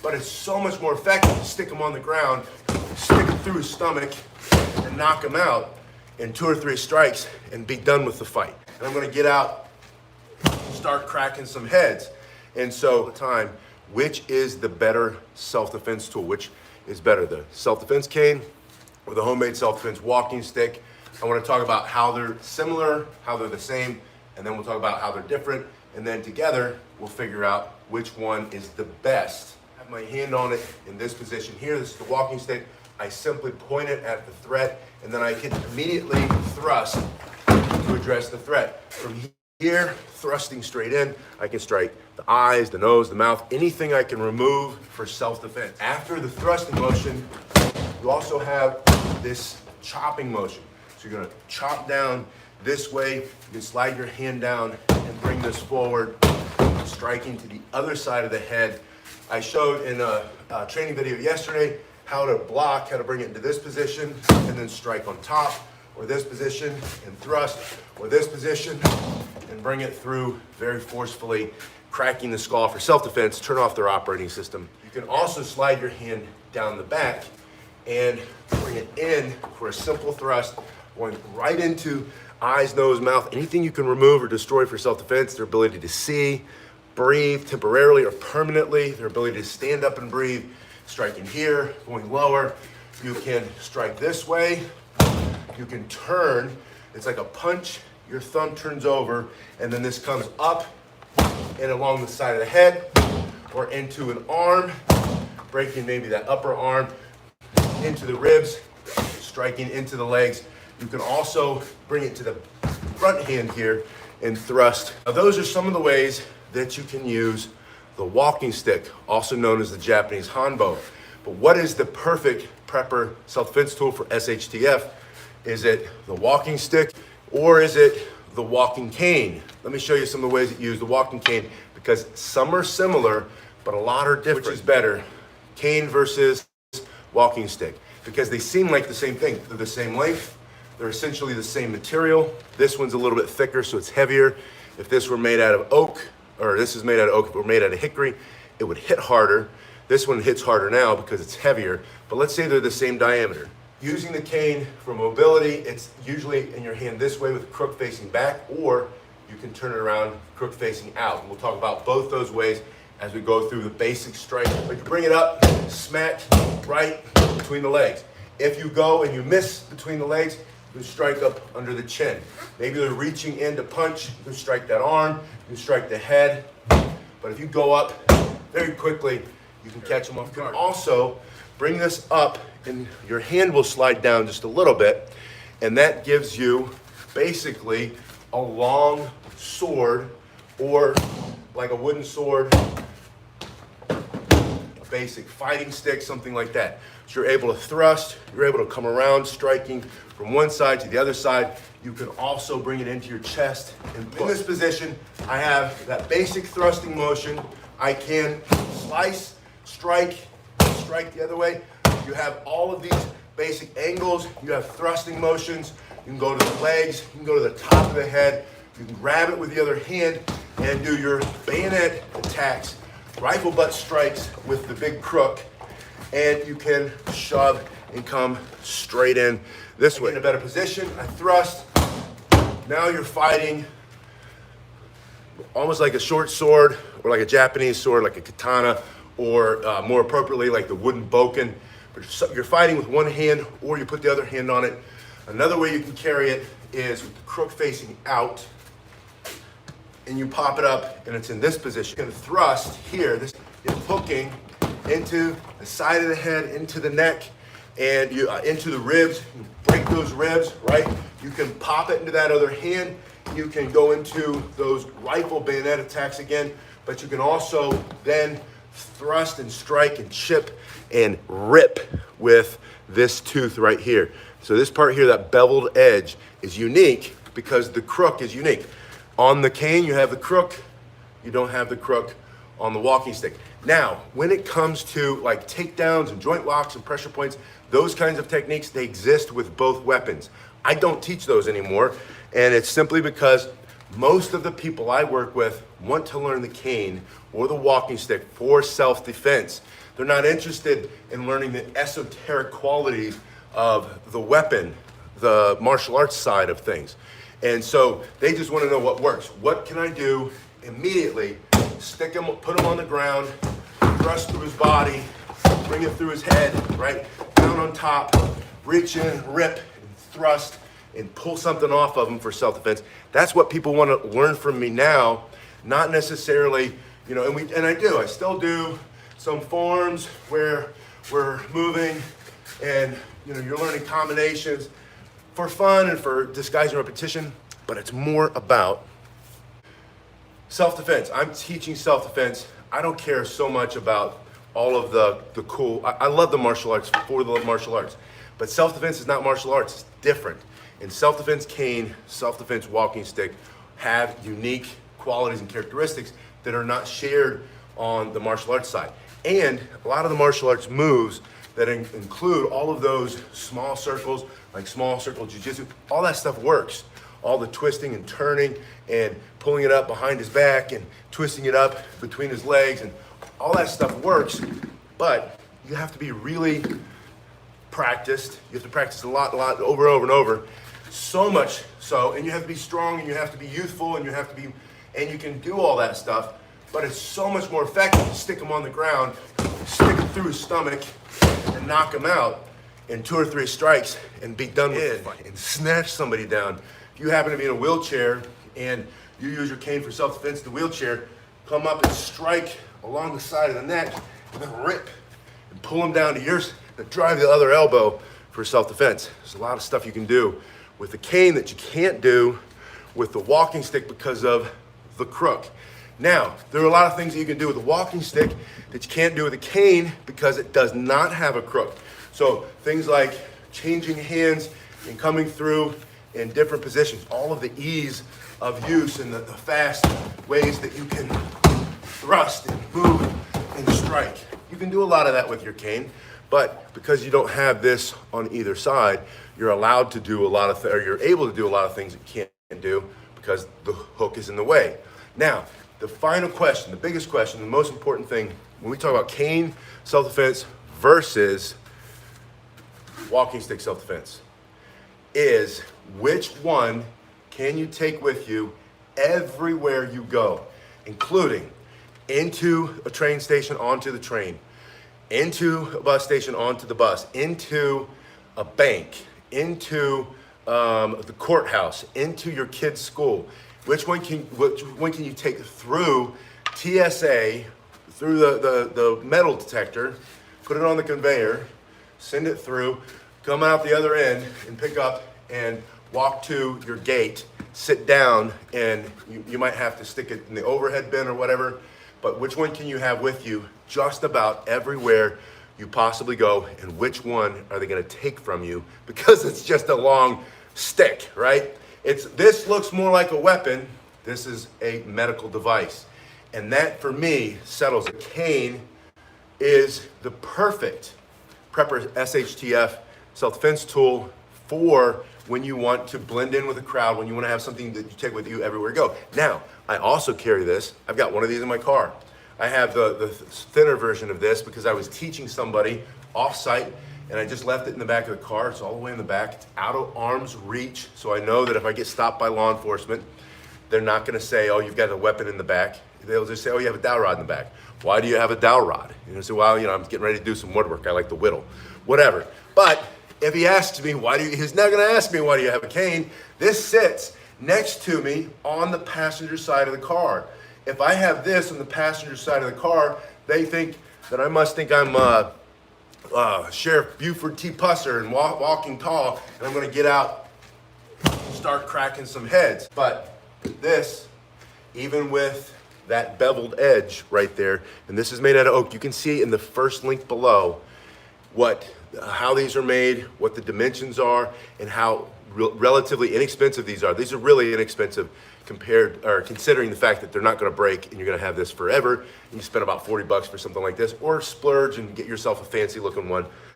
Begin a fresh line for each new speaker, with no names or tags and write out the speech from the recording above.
but it's so much more effective to stick him on the ground, stick him through his stomach, and knock him out in 2 or 3 strikes and be done with the fight. And I'm gonna get out, start cracking some heads. And so, the time, which is the better self-defense tool? Which is better, the self-defense cane or the homemade self-defense walking stick? I want to talk about how they're similar, how they're the same, and then we'll talk about how they're different. And then together, we'll figure out which one is the best. I have my hand on it in this position here. This is the walking stick. I simply point it at the threat, and then I can immediately thrust to address the threat. From here, thrusting straight in, I can strike the eyes, the nose, the mouth, anything I can remove for self-defense. After the thrusting motion, you also have this chopping motion. So you're gonna chop down this way, you can slide your hand down and bring this forward, striking to the other side of the head. I showed in a training video yesterday how to block, how to bring it into this position and then strike on top, or this position and thrust, or this position and bring it through very forcefully, cracking the skull for self-defense, turn off their operating system. You can also slide your hand down the back and bring it in for a simple thrust, going right into eyes, nose, mouth, anything you can remove or destroy for self-defense, their ability to see, breathe temporarily or permanently, their ability to stand up and breathe, striking here, going lower. You can strike this way, you can turn, it's like a punch, your thumb turns over, and then this comes up and along the side of the head, or into an arm, breaking maybe that upper arm, into the ribs, striking into the legs. You can also bring it to the front hand here and thrust. Now those are some of the ways that you can use the walking stick, also known as the Japanese hanbo. But what is the perfect prepper self-defense tool for SHTF? Is it the walking stick or is it the walking cane? Let me show you some of the ways that you use the walking cane, because some are similar, but a lot are different. Which is better, cane versus walking stick? Because they seem like the same thing. They're the same length, they're essentially the same material. This one's a little bit thicker, so it's heavier. If this were made out of oak, or this is made out of oak, if it were made out of hickory, it would hit harder. This one hits harder now because it's heavier, but let's say they're the same diameter. Using the cane for mobility, it's usually in your hand this way with the crook facing back, or you can turn it around, crook facing out. We'll talk about both those ways as we go through the basic strike. But you bring it up, smack right between the legs. If you go and you miss between the legs, you can strike up under the chin. Maybe they're reaching in to punch, you can strike that arm, you can strike the head. But if you go up very quickly, you can catch them off guard. Also, bring this up and your hand will slide down just a little bit, and that gives you basically a long sword, or like a wooden sword, a basic fighting stick, something like that. So you're able to thrust, you're able to come around striking from one side to the other side. You can also bring it into your chest and push. In this position, I have that basic thrusting motion. I can slice, strike, strike the other way. You have all of these basic angles. You have thrusting motions. You can go to the legs, you can go to the top of the head. You can grab it with the other hand and do your bayonet attacks, rifle butt strikes with the big crook, and you can shove and come straight in this way. In a better position, I thrust. Now you're fighting almost like a short sword, or like a Japanese sword, like a katana, or more appropriately, like the wooden bokken. But you're fighting with one hand, or you put the other hand on it. Another way you can carry it is with the crook facing out, and you pop it up, and it's in this position. You can thrust here, this is hooking into the side of the head, into the neck, and you into the ribs. You break those ribs, right? You can pop it into that other hand. You can go into those rifle bayonet attacks again, but you can also then thrust and strike and chip and rip with this tooth right here. So this part here, that beveled edge, is unique because the crook is unique. On the cane, you have the crook. You don't have the crook on the walking stick. Now, when it comes to like takedowns and joint locks and pressure points, those kinds of techniques, they exist with both weapons. I don't teach those anymore, and it's simply because Most of the people I work with want to learn the cane or the walking stick for self-defense. They're not interested in learning the esoteric qualities of the weapon, the martial arts side of things. And so they just want to know what works. What can I do immediately? Stick him, put him on the ground, thrust through his body, bring it through his head, right? Down on top, reach in, rip, and thrust, and pull something off of him for self-defense. That's what people want to learn from me now, not necessarily, you know, and I still do some forms where we're moving and, you know, you're learning combinations for fun and for disguising repetition, but it's more about self-defense. I'm teaching self-defense. I don't care so much about all of the cool, I love the martial arts for the martial arts, but self-defense is not martial arts, it's different. And self-defense cane, self-defense walking stick have unique qualities and characteristics that are not shared on the martial arts side. And a lot of the martial arts moves that include all of those small circles, like small circle jiu-jitsu, all that stuff works. All the twisting and turning and pulling it up behind his back and twisting it up between his legs, and all that stuff works, but you have to be really practiced. You have to practice a lot, over and over and over. So much so, and you have to be strong, and you have to be youthful, and you can do all that stuff, but it's so much more effective to stick him on the ground, stick him through his stomach, and knock him out in 2 or 3 strikes and be done with the fight, and snatch somebody down. If you happen to be in a wheelchair and you use your cane for self-defense in the wheelchair, come up and strike along the side of the neck, and then rip and pull him down to yours, and drive the other elbow for self-defense. There's a lot of stuff you can do with the cane that you can't do with the walking stick because of the crook. Now, there are a lot of things that you can do with the walking stick that you can't do with the cane because it does not have a crook. So things like changing hands and coming through in different positions, all of the ease of use and the fast ways that you can thrust and move and strike. You can do a lot of that with your cane, but because you don't have this on either side, you're allowed to do a lot of, or you're able to do a lot of things that you can't do because the hook is in the way. Now, the final question, the biggest question, the most important thing when we talk about cane self-defense versus walking stick self-defense is which one can you take with you everywhere you go, including into a train station, onto the train, into a bus station, onto the bus, into a bank, into the courthouse, into your kid's school. Which one can you take through TSA, through the metal detector, put it on the conveyor, send it through, come out the other end and pick up and walk to your gate, sit down, and you might have to stick it in the overhead bin or whatever, but which one can you have with you just about everywhere you possibly go, and which one are they gonna take from you because it's just a long stick, right? This looks more like a weapon. This is a medical device. And that, for me, settles it. Cane is the perfect prepper SHTF self-defense tool for when you want to blend in with a crowd, when you want to have something that you take with you everywhere you go. Now, I also carry this. I've got one of these in my car. I have the thinner version of this because I was teaching somebody off-site, and I just left it in the back of the car. It's all the way in the back. It's out of arm's reach, so I know that if I get stopped by law enforcement, they're not gonna say, oh, you've got a weapon in the back. They'll just say, oh, you have a dowel rod in the back. Why do you have a dowel rod? You know, say, well, you know, I'm getting ready to do some woodwork. I like to whittle, whatever. But if he asks me, he's not gonna ask me, why do you have a cane? This sits next to me on the passenger side of the car. If I have this on the passenger side of the car, they think that I must think I'm Sheriff Buford T. Pusser and walking tall, and I'm gonna get out and start cracking some heads. But this, even with that beveled edge right there, and this is made out of oak, you can see in the first link below how these are made, what the dimensions are, and how relatively inexpensive these are. These are really inexpensive considering the fact that they're not gonna break and you're gonna have this forever. And you spend about $40 for something like this, or splurge and get yourself a fancy looking one